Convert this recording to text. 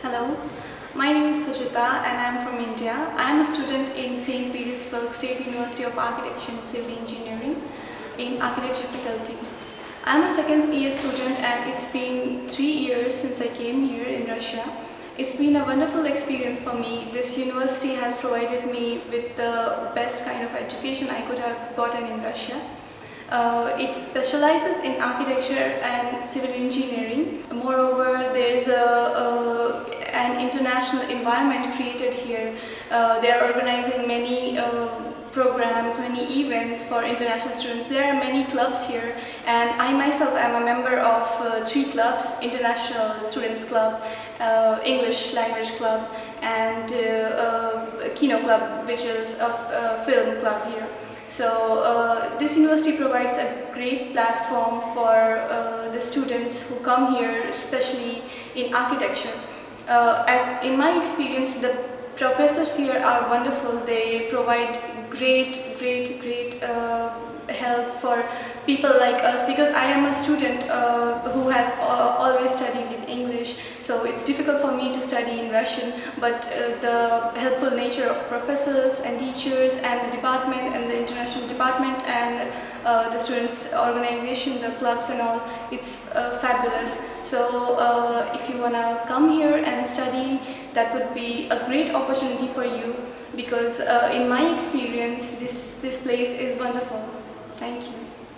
Hello, my name is Suджита and I am from India. I am a student in St. Petersburg State University of Architecture and Civil Engineering in Architecture faculty. I am a second year student and it's been 3 years since I came here in Russia. It's been a wonderful experience for me. This university has provided me with the best kind of education I could have gotten in Russia. It specializes in architecture and civil engineering. Moreover, there is an international environment created here. They are organizing many programs, many events for international students. There are many clubs here, and I myself am a member of 3 clubs: International Students Club, English Language Club, and Kino Club, which is a film club here. So this university provides a great platform for the students who come here, especially in architecture. As in my experience, the professors here are wonderful. They provide great help for people like us, because I am a student who has always studied in English, so it's difficult for me to study in Russian, but the helpful nature of professors and teachers and the department and the international department and the students organization, the clubs and all, it's fabulous. So if you wanna come here and study, that would be a great opportunity for you, because in my experience this place is wonderful. Thank you.